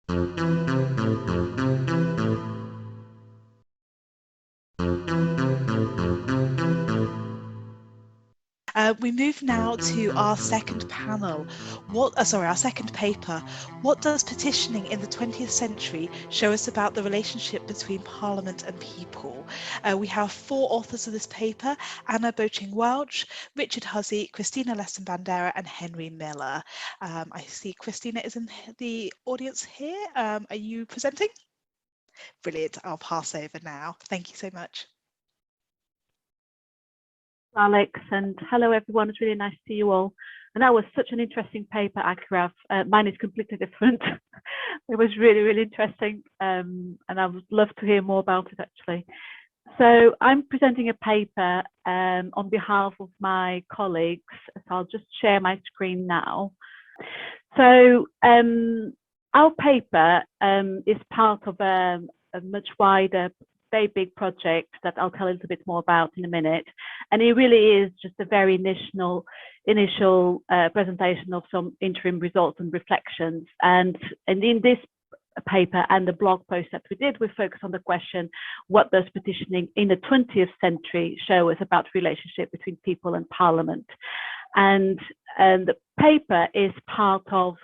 We move now to our second panel. Our second paper. What does petitioning in the 20th century show us about the relationship between Parliament and people? We have 4 authors of this paper: Anna Boaching-Welch, Richard Hussey, Cristina Leston-Bandeira, and Henry Miller. I see Cristina is in the audience here. Are you presenting? Brilliant. I'll pass over now. Thank you so much. Alex, and hello everyone. It's really nice to see you all. And that was such an interesting paper, Akraf. Mine is completely different. It was really, really interesting, and I would love to hear more about it actually. So I'm presenting a paper on behalf of my colleagues. So I'll just share my screen now. So our paper is part of a much wider, very big project that I'll tell a little bit more about in a minute. And it really is just a very initial presentation of some interim results and reflections. And in this paper and the blog post that we did, we focus on the question, what does petitioning in the 20th century show us about the relationship between people and Parliament? And the paper is part of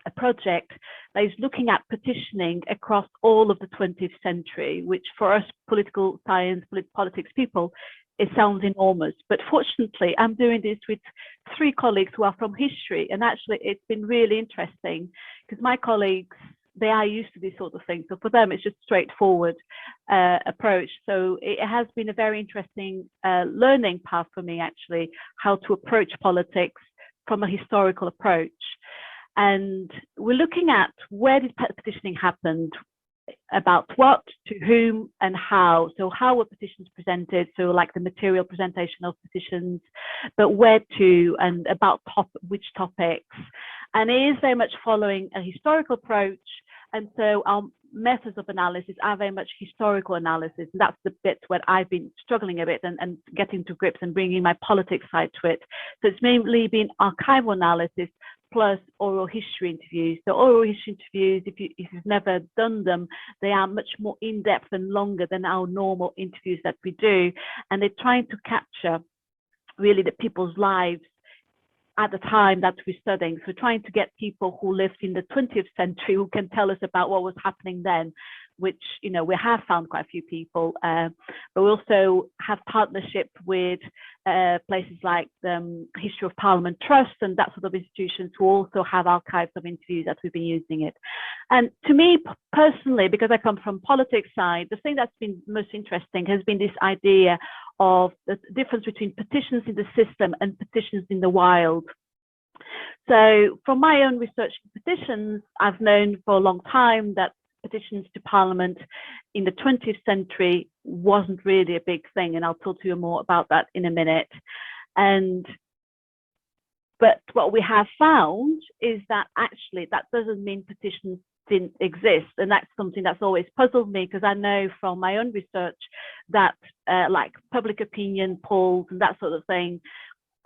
a project that is looking at petitioning across all of the 20th century, which for us political science, politics people, it sounds enormous. But fortunately, I'm doing this with 3 colleagues who are from history. And actually, it's been really interesting because my colleagues, they are used to this sort of thing. So for them, it's just straightforward approach. So it has been a very interesting learning path for me, actually, how to approach politics from a historical approach. And we're looking at where did petitioning happen, about what, to whom, and how. So how were petitions presented? So like the material presentation of petitions, but where to, and about which topics. And it is very much following a historical approach. And so our methods of analysis are very much historical analysis. And that's the bit where I've been struggling a bit and getting to grips and bringing my politics side to it. So it's mainly been archival analysis plus oral history interviews. So oral history interviews, if you've never done them, they are much more in-depth and longer than our normal interviews that we do. And they're trying to capture really the people's lives at the time that we're studying. So trying to get people who lived in the 20th century who can tell us about what was happening then, which, you know, we have found quite a few people, but we also have partnership with places like the History of Parliament Trust and that sort of institutions who also have archives of interviews that we've been using it. And to me personally, because I come from politics side, the thing that's been most interesting has been this idea of the difference between petitions in the system and petitions in the wild. So from my own research in petitions, I've known for a long time that petitions to Parliament in the 20th century wasn't really a big thing, and I'll talk to you more about that in a minute. But what we have found is that actually that doesn't mean petitions didn't exist, and that's something that's always puzzled me, because I know from my own research that like public opinion polls and that sort of thing,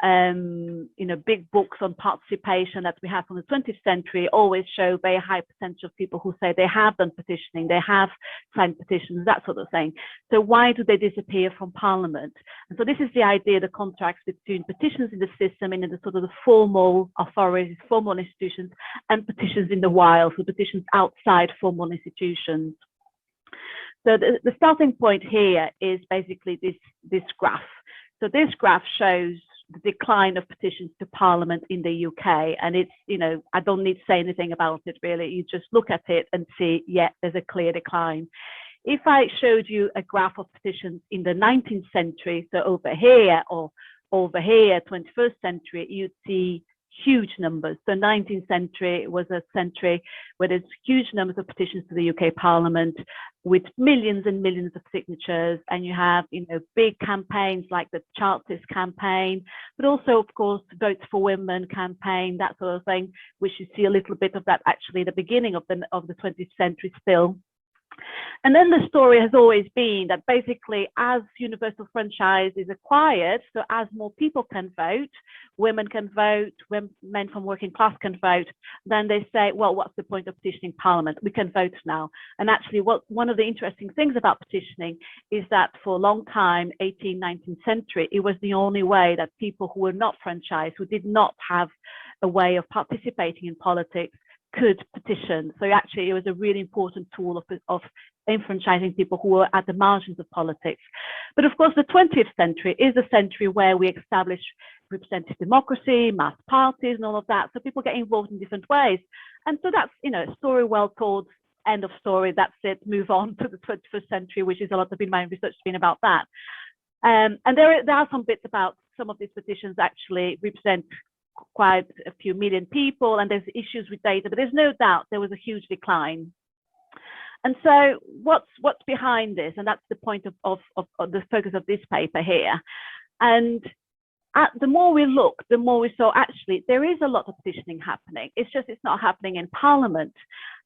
you know, big books on participation that we have from the 20th century always show very high percentage of people who say they have done petitioning, they have signed petitions, that sort of thing. So why do they disappear from Parliament? And so this is the idea, the contrast between petitions in the system and in the sort of the formal authorities, formal institutions, and petitions in the wild, so petitions outside formal institutions. So the starting point here is basically this graph. So this graph shows the decline of petitions to Parliament in the UK. And it's, you know, I don't need to say anything about it really. You just look at it and see, yeah, there's a clear decline. If I showed you a graph of petitions in the 19th century, so over here or over here, 21st century, you'd see huge numbers. So 19th century was a century where there's huge numbers of petitions to the UK Parliament with millions and millions of signatures, and you have, you know, big campaigns like the Chartist campaign, but also, of course, Votes for Women campaign, that sort of thing, which you see a little bit of that actually at the beginning of the 20th century still. And then the story has always been that basically as universal franchise is acquired, so as more people can vote, women can vote, men from working class can vote, then they say, well, what's the point of petitioning Parliament? We can vote now. And actually, one of the interesting things about petitioning is that for a long time, 18th, 19th century, it was the only way that people who were not franchised, who did not have a way of participating in politics, could petition. So actually, it was a really important tool of enfranchising people who were at the margins of politics. But of course, the 20th century is a century where we establish representative democracy, mass parties, and all of that. So people get involved in different ways. And so that's, you know, a story well told, end of story, that's it, move on to the 21st century, which is a lot of my research has been about that. And there are some bits about some of these petitions actually represent quite a few million people, and there's issues with data, but there's no doubt there was a huge decline. And so what's behind this? And that's the point of the focus of this paper here. And the more we look, the more we saw actually there is a lot of petitioning happening. It's just it's not happening in Parliament.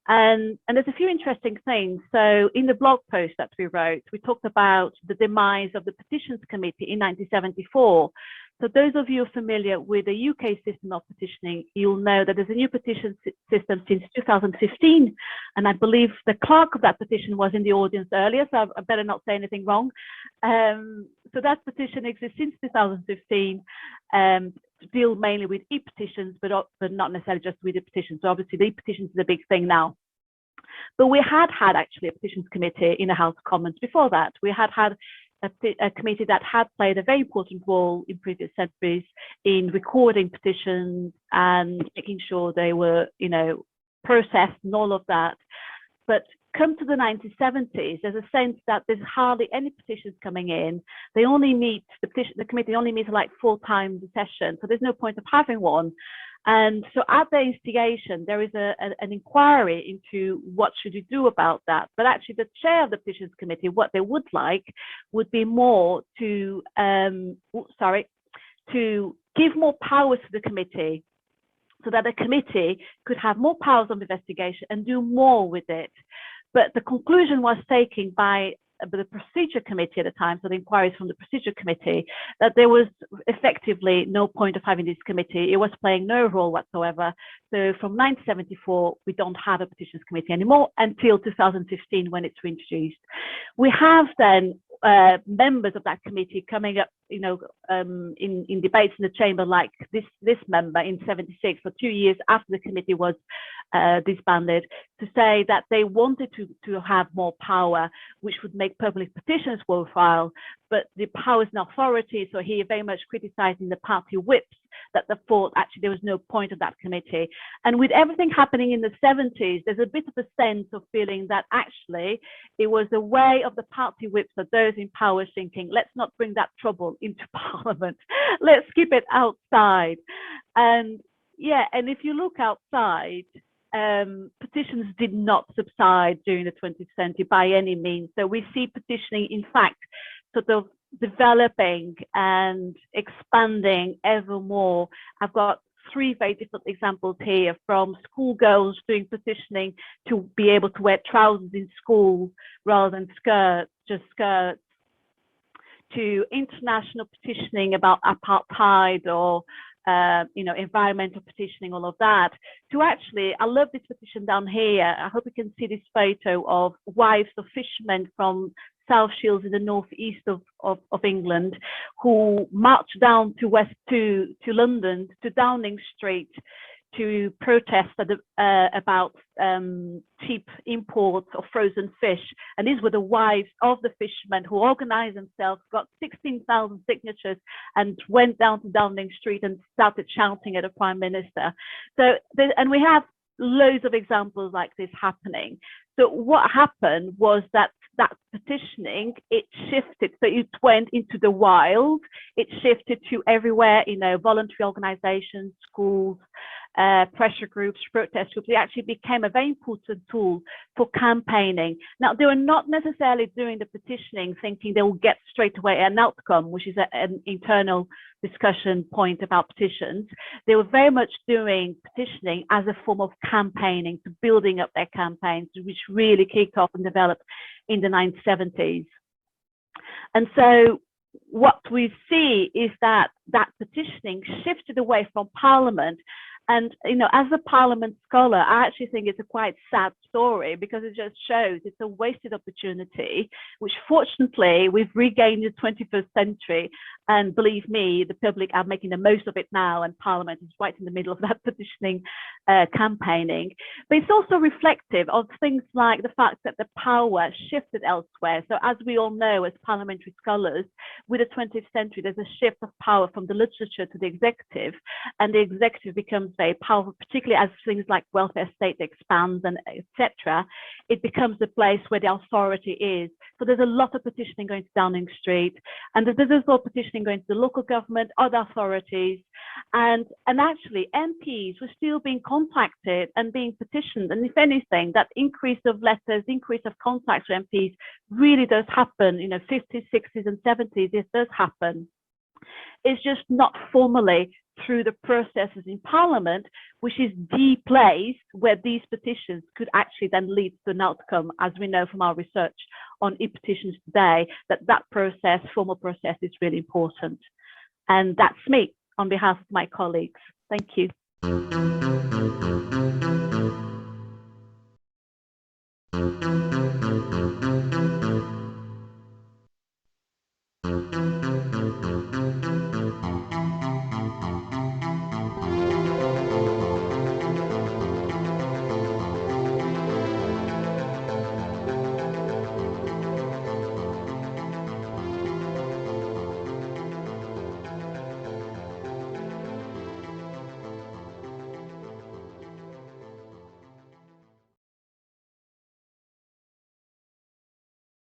And there's a few interesting things. So in the blog post that we wrote, we talked about the demise of the Petitions Committee in 1974. So those of you familiar with the UK system of petitioning, you'll know that there's a new petition system since 2015. And I believe the clerk of that petition was in the audience earlier, so I better not say anything wrong. So that petition exists since 2015, to deal mainly with e-petitions, but not necessarily just with e-petitions. So obviously the e-petitions is a big thing now. But we had actually a petitions committee in the House of Commons before that. We had a committee that had played a very important role in previous centuries in recording petitions and making sure they were, you know, processed and all of that. But come to the 1970s, there's a sense that there's hardly any petitions coming in. They only meet, the committee only meets like 4 times a session, so there's no point of having one. And so at their instigation, there is an inquiry into what should we do about that. But actually the chair of the Petitions Committee, what they would like would be more to give more powers to the committee, so that the committee could have more powers of investigation and do more with it. But the conclusion was taken by the procedure committee at the time, so the inquiries from the procedure committee, that there was effectively no point of having this committee. It was playing no role whatsoever. So from 1974, we don't have a petitions committee anymore until 2015 when it's reintroduced. We have then members of that committee coming up, you know, in debates in the chamber, like this member in 76, for 2 years after the committee was disbanded, to say that they wanted to have more power, which would make public petitions worthwhile, but the powers and authority. So he very much criticizing the party whips that they thought actually there was no point of that committee. And with everything happening in the 70s, there's a bit of a sense of feeling that actually it was a way of the party whips, of those in power, thinking, let's not bring that trouble into Parliament, let's keep it outside. And yeah, and if you look outside, petitions did not subside during the 20th century by any means. So we see petitioning, in fact, sort of developing and expanding ever more. I've got 3 very different examples here, from schoolgirls doing petitioning to be able to wear trousers in school rather than skirts, just skirts, to international petitioning about apartheid or you know, environmental petitioning, all of that, to actually, I love this petition down here. I hope you can see this photo of wives of fishermen from South Shields in the northeast of England, who marched down to London, to Downing Street, to protest about cheap imports of frozen fish. And these were the wives of the fishermen who organized themselves, got 16,000 signatures, and went down to Downing Street and started shouting at the Prime Minister. So, and we have loads of examples like this happening. So what happened was that petitioning, it shifted. So it went into the wild, it shifted to everywhere, you know, voluntary organizations, schools, pressure groups, protest groups. It actually became a very important tool for campaigning. Now, they were not necessarily doing the petitioning thinking they will get straight away an outcome, which is an internal discussion point about petitions. They were very much doing petitioning as a form of campaigning, to building up their campaigns, which really kicked off and developed in the 1970s. And so what we see is that petitioning shifted away from Parliament. And, you know, as a Parliament scholar, I actually think it's a quite sad story, because it just shows it's a wasted opportunity, which fortunately we've regained in the 21st century. And believe me, the public are making the most of it now, and Parliament is right in the middle of that petitioning campaigning. But it's also reflective of things like the fact that the power shifted elsewhere. So as we all know, as parliamentary scholars, with the 20th century, there's a shift of power from the literature to the executive, and the executive becomes very powerful, particularly as things like welfare state expands and etc. It becomes the place where the authority is. So there's a lot of petitioning going to Downing Street, and there's also petitioning going to the local government, other authorities, and actually MPs were still being contacted and being petitioned. And if anything, that increase of letters, increase of contacts with MPs really does happen. You know, 50s, 60s, and 70s, it does happen. It's just not formally through the processes in Parliament, which is the place where these petitions could actually then lead to an outcome, as we know from our research on e-petitions today, that process, formal process, is really important. And that's me on behalf of my colleagues. Thank you.